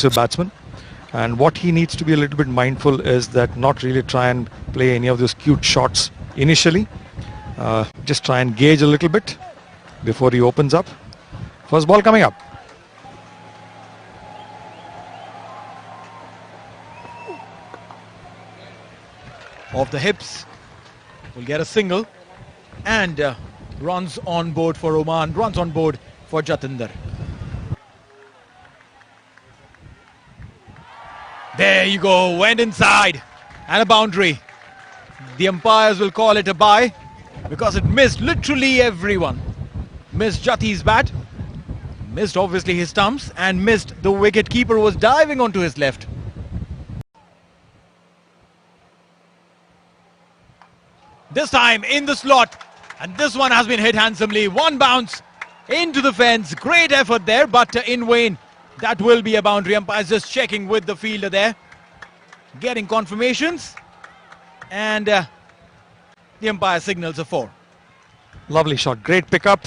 to batsman, and what he needs to be a little bit mindful is that not really try and play any of those cute shots initially. Just try and gauge a little bit before he opens up. First ball coming up. Off the hips, will get a single, and runs on board for Oman, runs on board for Jatinder. There you go, went inside, and a boundary. The umpires will call it a bye because it missed literally everyone. Missed Jati's bat, missed obviously his stumps, and missed the wicket keeper who was diving onto his left. This time in the slot, and this one has been hit handsomely. One bounce into the fence. Great effort there, but in vain. That will be a boundary. Umpires just checking with the fielder there, getting confirmations, and the umpire signals a 4. Lovely shot, great pickup,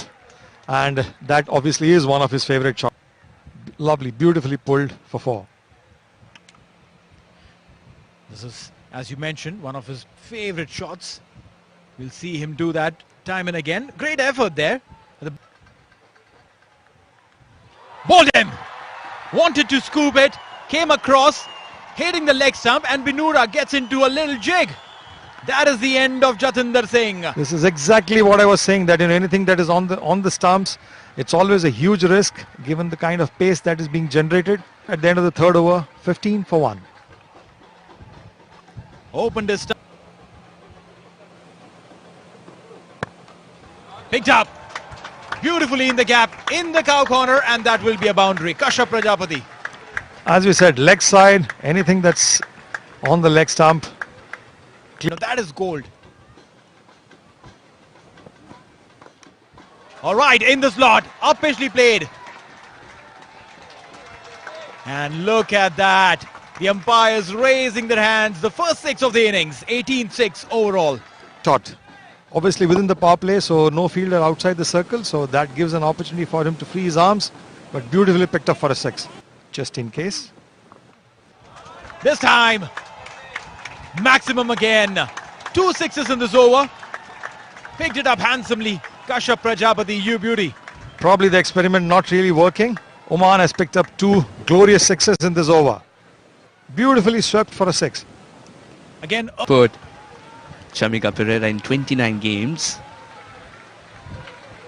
and that obviously is one of his favorite shots. Lovely, beautifully pulled for 4. This is, as you mentioned, one of his favorite shots. We'll see him do that time and again. Great effort there. Bowled him. Wanted to scoop it. Came across, hitting the leg stump, and Binura gets into a little jig. That is the end of Jatinder Singh. This is exactly what I was saying, that in anything that is on the stumps, it's always a huge risk given the kind of pace that is being generated. At the end of the 3rd over, 15 for 1. Opened his stump. Picked up beautifully in the gap, in the cow corner, and that will be a boundary. Kashyap Prajapati. As we said, leg side, anything that's on the leg stump. That is gold. All right, in the slot, uppishly played. And look at that. The umpires raising their hands. The first 6 of the innings, 18-6 overall. Shot. Obviously within the power play, so no fielder outside the circle, so that gives an opportunity for him to free his arms, but beautifully picked up for a 6, just in case. This time, maximum again. 2 sixes in this over. Picked it up handsomely. Kashyap Prajapati, you beauty. Probably the experiment not really working. Oman has picked up 2 glorious 6s in this over. Beautifully swept for a 6. Again, Put Shamika Pereira in 29 games.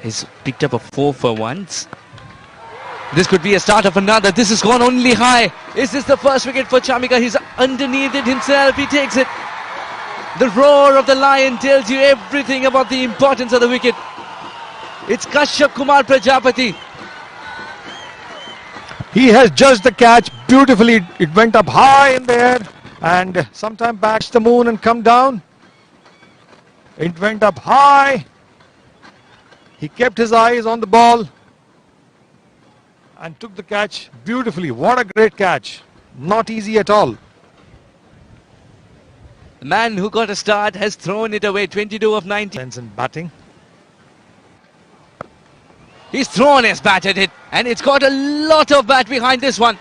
He's picked up a 4 for once. This could be a start of another. This has gone only high. Is this the first wicket for Chamika? He's underneath it himself. He takes it. The roar of the lion tells you everything about the importance of the wicket. It's Kashyap Kumar Prajapati. He has judged the catch beautifully. It went up high in the air and sometime back the moon and come down. It went up high. He kept his eyes on the ball and took the catch beautifully. What a great catch. Not easy at all. The man who got a start has thrown it away. 22 of 90. In batting. He's thrown his bat at it, and it's got a lot of bat behind this one.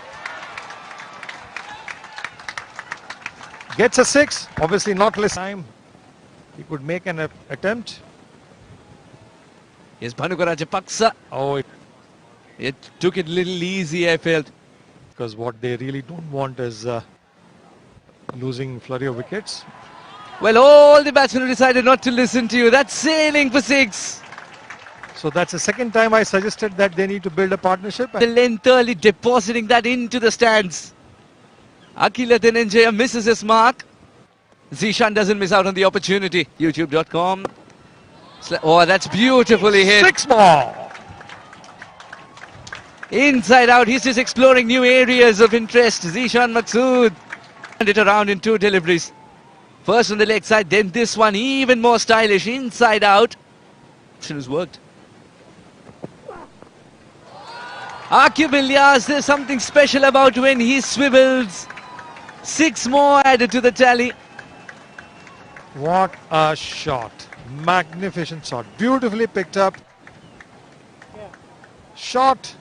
Gets a 6. Obviously not less time. He could make an attempt. Here's Bhanukara Japaksa. Oh, It took it a little easy, I felt. because what they really don't want is losing flurry of wickets. Well, all the batsmen who decided not to listen to you. That's sailing for 6. So that's the second time I suggested that they need to build a partnership. The length early, depositing that into the stands. Akila Dhananjaya misses his mark. Zishan doesn't miss out on the opportunity. YouTube.com. Oh, that's beautifully hit. 6 more. Inside out, he's just exploring new areas of interest. Zishan Maqsood. And it around in 2 deliveries. First on the leg side, then this one even more stylish. Inside out. It has worked. Aqib Ilyas, there's something special about when he swivels. 6 more added to the tally. What a shot. Magnificent shot. Beautifully picked up. Shot.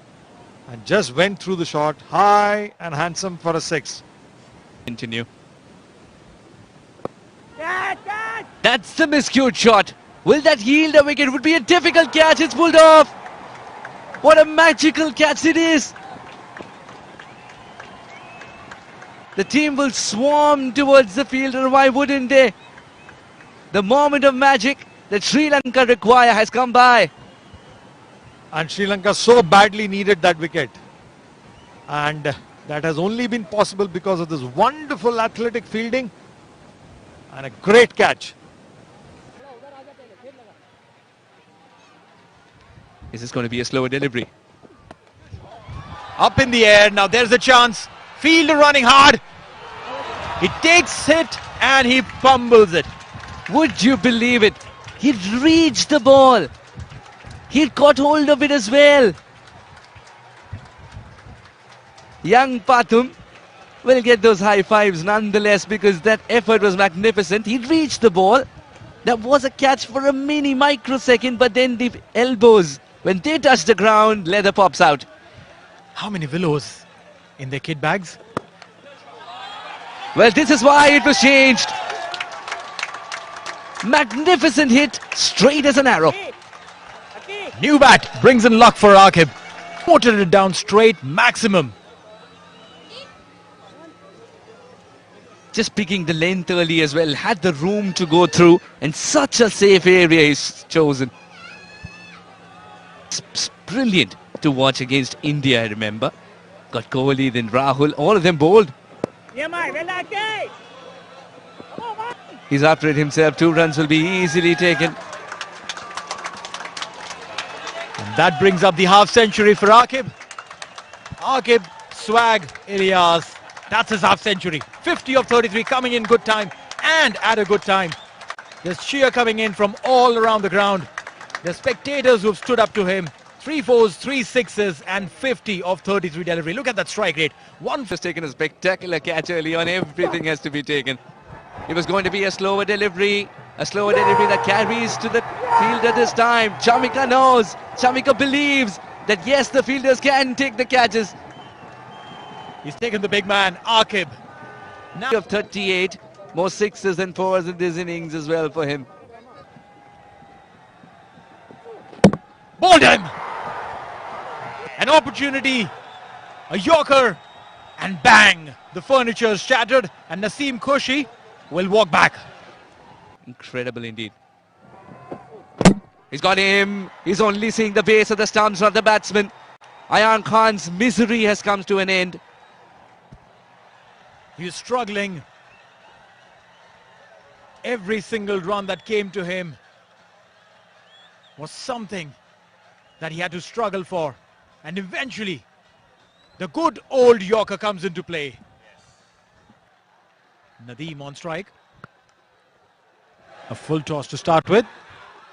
and just went through the shot high and handsome for a 6. Continue. That's the miscued shot. Will that yield a wicket? It would be a difficult catch. It's pulled off. What a magical catch it is. The team will swarm towards the fielder. Why wouldn't they? The moment of magic that Sri Lanka require has come by. And Sri Lanka so badly needed that wicket. And that has only been possible because of this wonderful athletic fielding and a great catch. Is this going to be a slower delivery? Up in the air. Now there's a chance. Fielder running hard. He takes it and he fumbles it. Would you believe it? He'd reached the ball. He'd caught hold of it as well. Young Pathum will get those high fives nonetheless because that effort was magnificent. He'd reached the ball. That was a catch for a mini microsecond, but then the elbows, when they touch the ground, leather pops out. How many willows in their kit bags? Well, this is why it was changed. Magnificent hit, straight as an arrow. New bat brings in luck for Akib. Ported it down straight, maximum. Just picking the length early as well, had the room to go through, and such a safe area he's chosen. It's brilliant to watch against India, I remember. Got Kohli, then Rahul, all of them bowled. He's after it himself. 2 runs will be easily taken. And that brings up the half century for Akib. Akib, swag, Ilyas. That's his half century. 50 of 33 coming in good time and at a good time. There's cheer coming in from all around the ground. The spectators who've stood up to him. 3 fours, 3 sixes and 50 of 33 delivery. Look at that strike rate. One Has taken a spectacular catch early on. Everything has to be taken. It was going to be a slower delivery that carries to the fielder this time. Chamika knows, Chamika believes that yes, the fielders can take the catches. He's taken the big man, Akib. Now Of 38, more 6s and 4s in this innings as well for him. bowled him. An opportunity, a yorker, and bang! The furniture is shattered and Naseem Khushi will walk back. Incredible indeed. He's got him. He's only seeing the base of the stumps, not the batsman. Ayan Khan's misery has come to an end. He's struggling. Every single run that came to him was something that he had to struggle for. And eventually, the good old yorker comes into play. Nadeem on strike. A full toss to start with.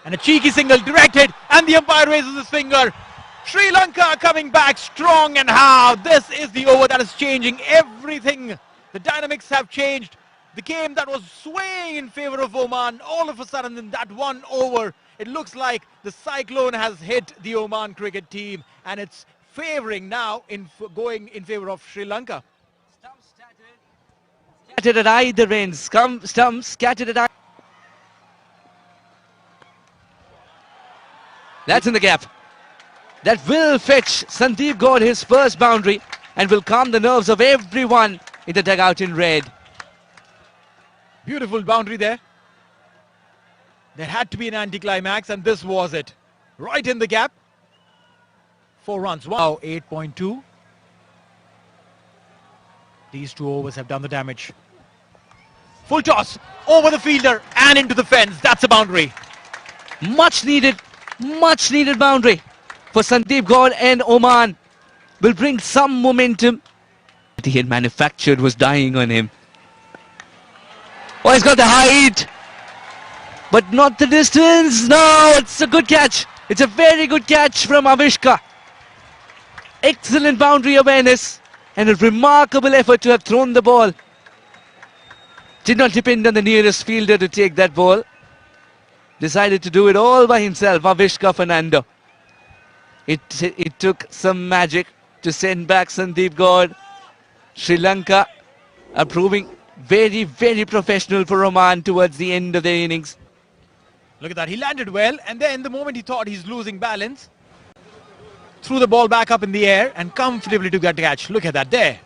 And a cheeky single directed, and the umpire raises his finger. Sri Lanka coming back strong, and how this is the over that is changing everything. The dynamics have changed. The game that was swaying in favor of Oman, all of a sudden in that one over, it looks like the cyclone has hit the Oman cricket team, and it's favoring now in going in favor of Sri Lanka. Scattered at either end. Stumps scattered at either. That's in the gap. That will fetch Sandeep Gaur his first boundary and will calm the nerves of everyone in the dugout in red. Beautiful boundary there. There had to be an anticlimax, and this was it. Right in the gap. 4 runs. Wow, 8.2. These 2 overs have done the damage. Full toss over the fielder and into the fence. That's a boundary. Much needed boundary for Sandeep Gaur, and Oman will bring some momentum that he had manufactured was dying on him. Oh, he's got the height, but not the distance. No, it's a good catch. It's a very good catch from Avishka. Excellent boundary awareness and a remarkable effort to have thrown the ball. Did not depend on the nearest fielder to take that ball. Decided to do it all by himself, Avishka Fernando. It took some magic to send back Sandeep Gaur. Sri Lanka are proving very, very professional for Oman towards the end of their innings. Look at that. He landed well, and then the moment he thought he's losing balance, threw the ball back up in the air and comfortably took that catch. Look at that there.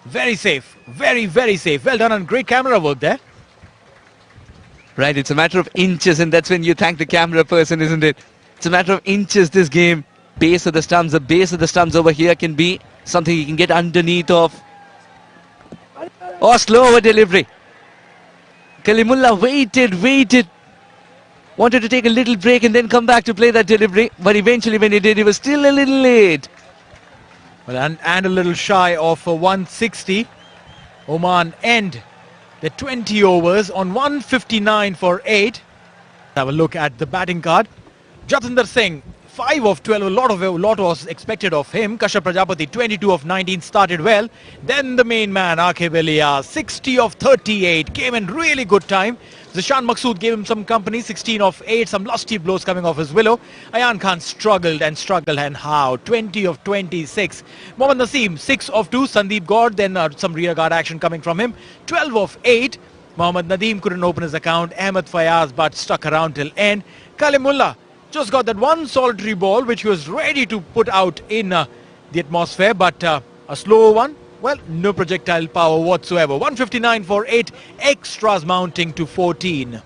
Very safe. Very, very safe. Well done, and great camera work there. Right, it's a matter of inches, and that's when you thank the camera person, isn't it? It's a matter of inches, this game. Base of the stumps, the base of the stumps over here can be something you can get underneath of. Oh, slower delivery. Kalimullah waited. Wanted to take a little break and then come back to play that delivery. But eventually when he did, he was still a little late. Well, and a little shy of 160. Oman end the 20 overs on 159 for 8. Have a look at the batting card. Jatinder Singh, 5 of 12, a lot was expected of him. Kashyap Prajapati, 22 of 19, started well. Then the main man, Akib Elia, 60 of 38, came in really good time. Zishan Maqsood gave him some company, 16 of 8, some lusty blows coming off his willow. Ayan Khan struggled, and how? 20 of 26. Mohammad Naseem, 6 of 2, Sandeep Gaur, then some rear guard action coming from him. 12 of 8, Mohammad Nadeem couldn't open his account. Ahmed Fayaz, but stuck around till end. Kalimullah just got that one solitary ball which he was ready to put out in the atmosphere, but a slow one. Well, no projectile power whatsoever. 159 for 8, extras mounting to 14.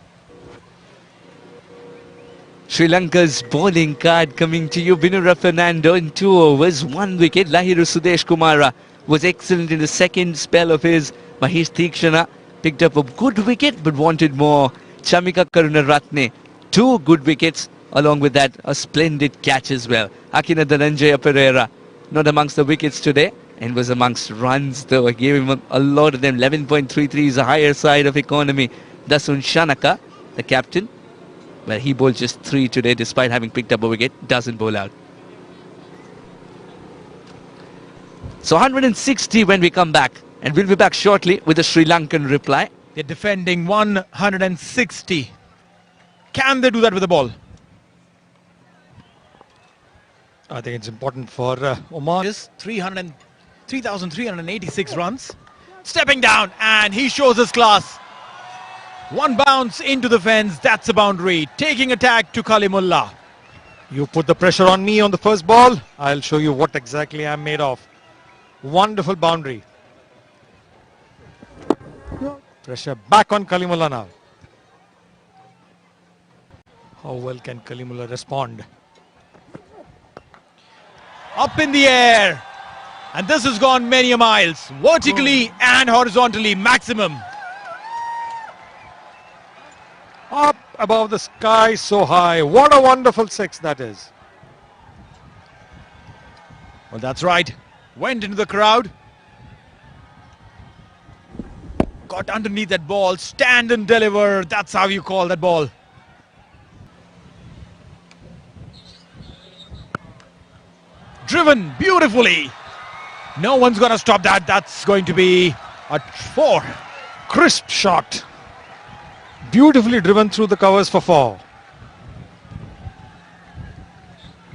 Sri Lanka's bowling card coming to you. Vinura Fernando in 2 overs, 1 wicket. Lahiru Sudesh Kumara was excellent in the second spell of his. Mahesh Theekshana picked up a good wicket but wanted more. Chamika Karunaratne, 2 good wickets. Along with that, a splendid catch as well. Akina Dhananjaya Pereira, not amongst the wickets today, and was amongst runs though. I gave him a lot of them. 11.33 is the higher side of economy. Dasun Shanaka, the captain, well, he bowled just 3 today despite having picked up a wicket. Doesn't bowl out. So 160 when we come back, and we'll be back shortly with a Sri Lankan reply. They're defending 160. Can they do that with the ball? I think it's important for Oman. 3,386 runs. Stepping down, and he shows his class. 1 bounce into the fence, that's a boundary. Taking attack to Kalimullah. You put the pressure on me on the first ball, I'll show you what exactly I'm made of. Wonderful boundary. Pressure back on Kalimullah now. How well can Kalimullah respond? Up in the air, and this has gone many a miles, vertically and horizontally, maximum. Up above the sky, so high. What a wonderful 6 that is. Well, that's right. Went into the crowd. Got underneath that ball. Stand and deliver. That's how you call that ball. Driven beautifully. No one's going to stop that. That's going to be a 4. Crisp shot. Beautifully driven through the covers for 4.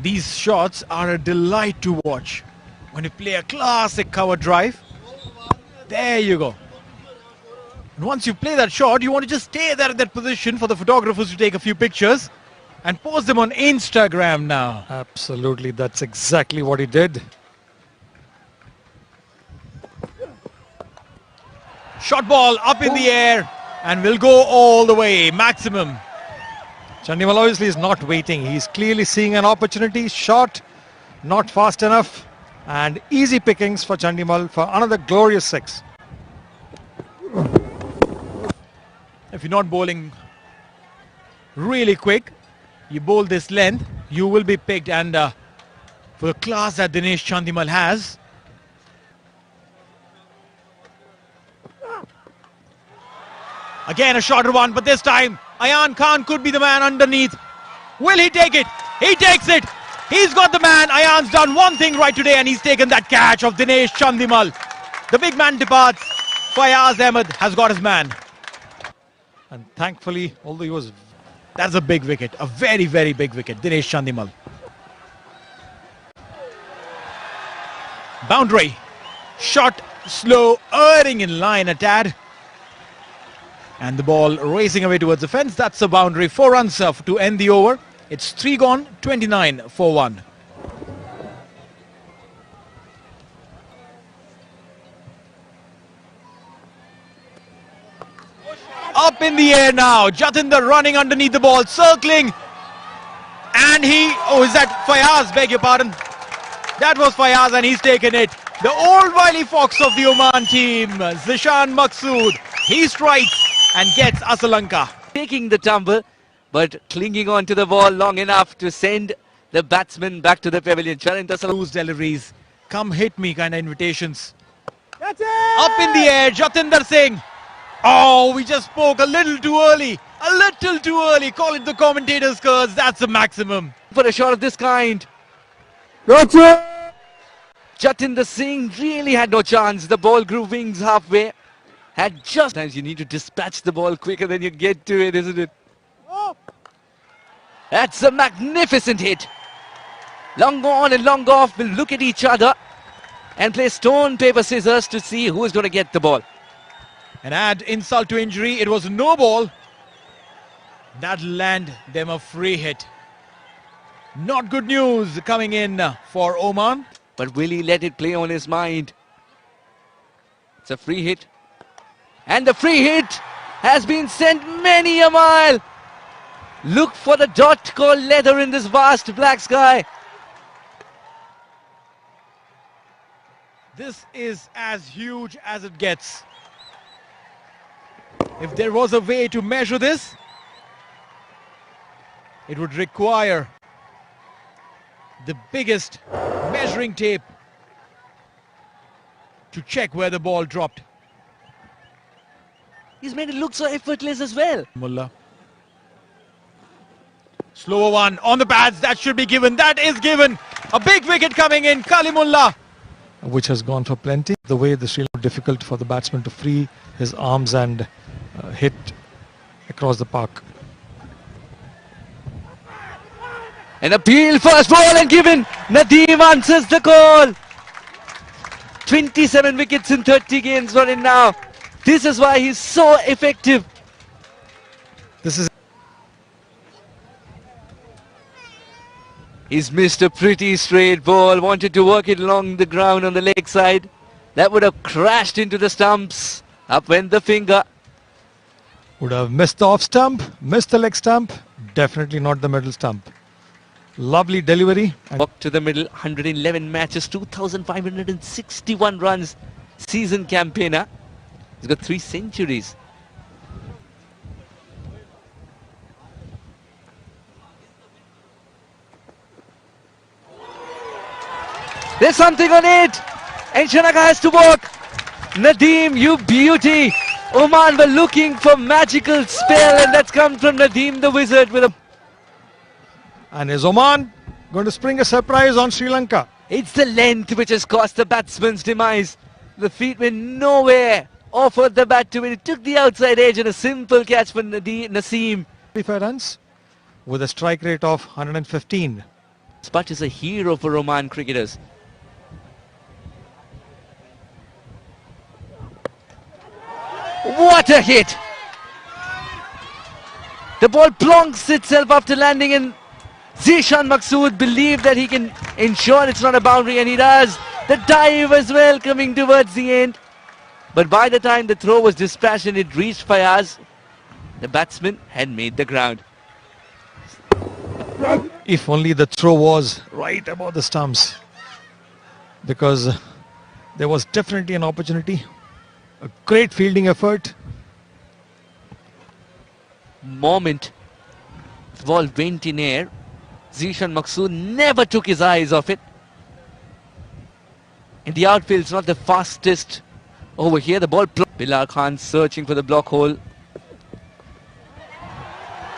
These shots are a delight to watch. When you play a classic cover drive, there you go. And once you play that shot, you want to just stay there at that position for the photographers to take a few pictures and post them on Instagram now. Absolutely, that's exactly what he did. Shot ball up in the air and will go all the way, maximum. Chandimal obviously is not waiting. He's clearly seeing an opportunity. Shot, not fast enough. And easy pickings for Chandimal for another glorious 6. If you're not bowling really quick, you bowl this length, you will be picked. And for the class that Dinesh Chandimal has, again a shorter one, but this time Ayan Khan could be the man underneath. Will he take it? He takes it. He's got the man. Ayan's done one thing right today, and he's taken that catch of Dinesh Chandimal. The big man departs. Fayaz Ahmed has got his man. And thankfully, although he was... That's a big wicket. A very, very big wicket. Dinesh Chandimal. Boundary. Shot slow, erring in line a tad. And the ball racing away towards the fence. That's a boundary. 4 runs to end the over. It's 3 gone, 29 for 1. Up in the air now. Jatinder running underneath the ball, circling. And is that Fayaz? Beg your pardon. That was Fayaz and he's taken it. The old wily fox of the Oman team, Zishan Maqsood. He strikes and gets Srilanka. Taking the tumble, but clinging on to the ball long enough to send the batsman back to the pavilion. Loose deliveries, come hit me kind of invitations. That's it! Up in the air, Jatinder Singh. Oh, we just spoke a little too early. A little too early. Call it the commentator's curse. That's the maximum. For a shot of this kind. That's it! Jatinder Singh really had no chance. The ball grew wings halfway. Had just... Sometimes you need to dispatch the ball quicker than you get to it, isn't it? Oh. That's a magnificent hit. Long on and long off will look at each other and play stone, paper, scissors to see who is going to get the ball. And add insult to injury, it was no ball. That'll land them a free hit. Not good news coming in for Oman. But will he let it play on his mind? It's a free hit. And the free hit has been sent many a mile. Look for the dot called leather in this vast black sky. This is as huge as it gets. If there was a way to measure this, it would require the biggest measuring tape to check where the ball dropped. He's made it look so effortless as well. Mullah. Slower one on the pads. That should be given. That is given. A big wicket coming in. Kalimullah. Which has gone for plenty. The way the Sri Lanka difficult for the batsman to free his arms and hit across the park. An appeal, first ball and given. Nadeem answers the call. 27 wickets in 30 games for him now. This is why he's so effective. This is... He's missed a pretty straight ball. Wanted to work it along the ground on the leg side. That would have crashed into the stumps. Up went the finger. Would have missed the off stump, missed the leg stump. Definitely not the middle stump. Lovely delivery. Walk to the middle. 111 matches, 2,561 runs. Season campaigner. He's got 3 centuries. There's something on it. And Shanaka has to walk. Nadeem, you beauty. Oman were looking for magical spell, and that's come from Nadeem the Wizard with a... And is Oman going to spring a surprise on Sri Lanka? It's the length which has cost the batsman's demise. The feet went nowhere. Offered the bat to it. It took the outside edge and a simple catch for Naseem. 35 runs with a strike rate of 115. Sput is a hero for Oman cricketers. What a hit! The ball plonks itself after landing, and Zishan Maqsood believed that he can ensure it's not a boundary, and he does. The dive as well coming towards the end. But by the time the throw was dispatched and it reached Fayaz, the batsman had made the ground. If only the throw was right above the stumps, because there was definitely an opportunity. A great fielding effort. Moment. The ball went in air. Zishan Maqsood never took his eyes off it. In the outfield, it's not the fastest. Over here, the ball... Bilal Khan searching for the block hole.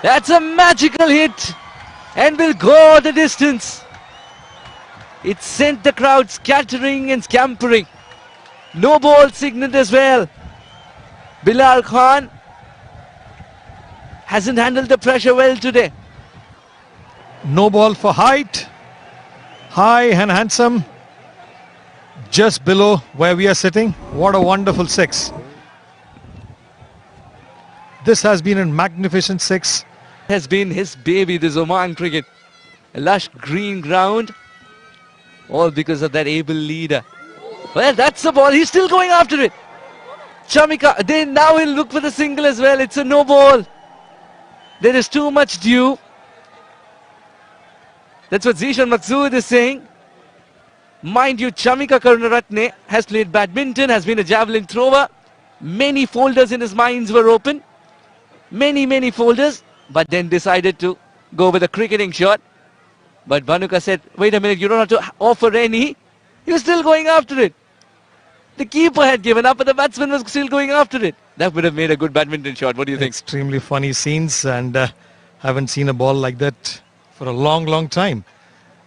That's a magical hit. And will go the distance. It sent the crowd scattering and scampering. No ball signaled as well. Bilal Khan hasn't handled the pressure well today. No ball for height. High and handsome. just below where we are sitting. What a wonderful 6. This has been a magnificent 6. Has been his baby, this Oman cricket. A lush green ground, all because of that able leader. Well, that's the ball. He's still going after it. Chamika, now he'll look for the single as well. It's a no ball. There is too much dew. That's what Zishan Maksud is saying. Mind you, Chamika Karunaratne has played badminton, has been a javelin thrower. Many folders in his minds were open. Many folders. But then decided to go with a cricketing shot. But Bhanuka said, wait a minute, you don't have to offer any. He was still going after it. The keeper had given up, but the batsman was still going after it. That would have made a good badminton shot. What do you think? Extremely funny scenes, and haven't seen a ball like that for a long time.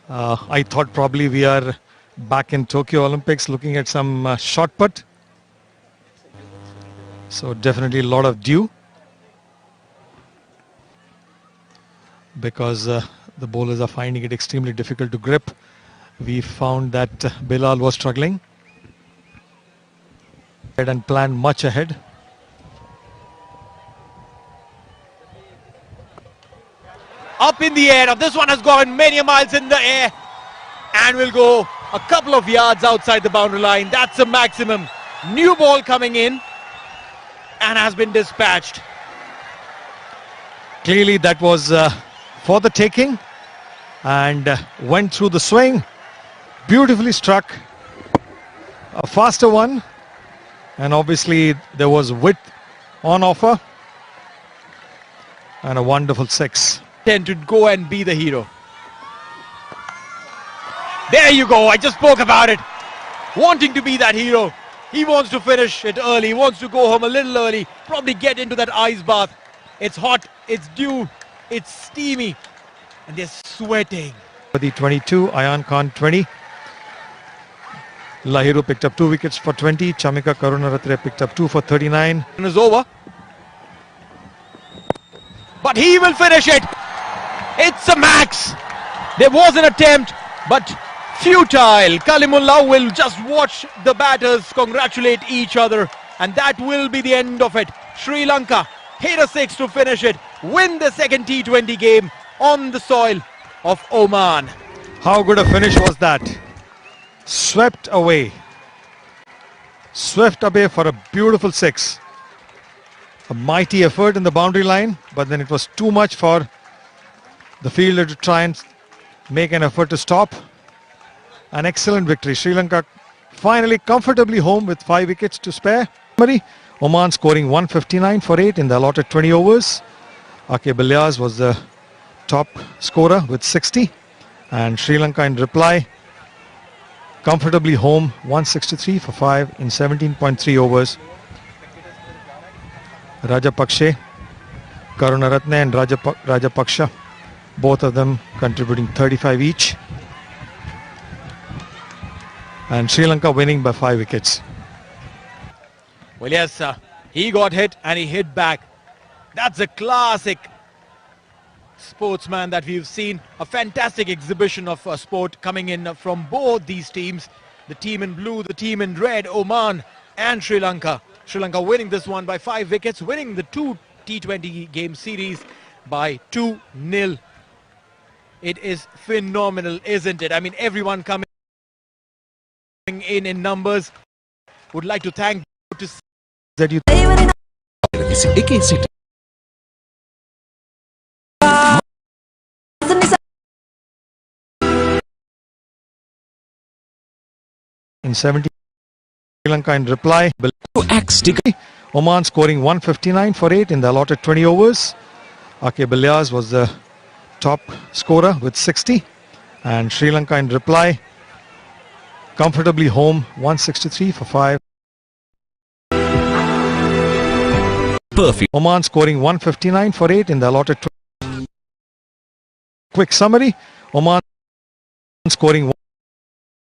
I thought probably we are back in Tokyo Olympics looking at some shot put. So definitely a lot of dew. Because the bowlers are finding it extremely difficult to grip. We found that Bilal was struggling and planned much ahead. Up in the air. Now this one has gone many miles in the air and will go a couple of yards outside the boundary line. That's a maximum. New ball coming in and has been dispatched. Clearly that was for the taking, and went through the swing. Beautifully struck. A faster one, and obviously there was width on offer, and a wonderful 6. Tend to go and be the hero. There you go. I just spoke about it. Wanting to be that hero. He wants to finish it early. He wants to go home a little early. Probably get into that ice bath. It's hot. It's dew. It's steamy. And they're sweating. For the 22, Ayan Khan 20. Lahiru picked up 2 wickets for 20. Chamika Karunaratre picked up 2 for 39. And is over. But he will finish it. It's a max. There was an attempt, but futile. Kalimullah will just watch the batters congratulate each other, and that will be the end of it. Sri Lanka hit a 6 to finish it, win the second T20 game on the soil of Oman. How good a finish was that? Swept away for a beautiful 6. A mighty effort in the boundary line, but then it was too much for the fielder to try and make an effort to stop. An excellent victory. Sri Lanka finally comfortably home with 5 wickets to spare. Oman scoring 159 for 8 in the allotted 20 overs. Ake Bilyas was the top scorer with 60. And Sri Lanka in reply comfortably home 163 for 5 in 17.3 overs. Rajapakshe, Karunaratne and Rajapaksha, both of them contributing 35 each. And Sri Lanka winning by 5 wickets. Well, yes, he got hit and he hit back. That's a classic sportsman that we've seen. A fantastic exhibition of sport coming in from both these teams. The team in blue, the team in red, Oman and Sri Lanka. Sri Lanka winning this one by 5 wickets, winning the 2 T20 game series by 2-0. It is phenomenal, isn't it? I mean, everyone coming in numbers. Would like to thank that you in 17. Sri Lanka in reply. Oman scoring 159 for 8 in the allotted 20 overs. Ake Bilyas was the top scorer with 60. And Sri Lanka in reply comfortably home 163 for 5. Perfect. Oman scoring 159 for 8 in the allotted 20. Quick summary. Oman scoring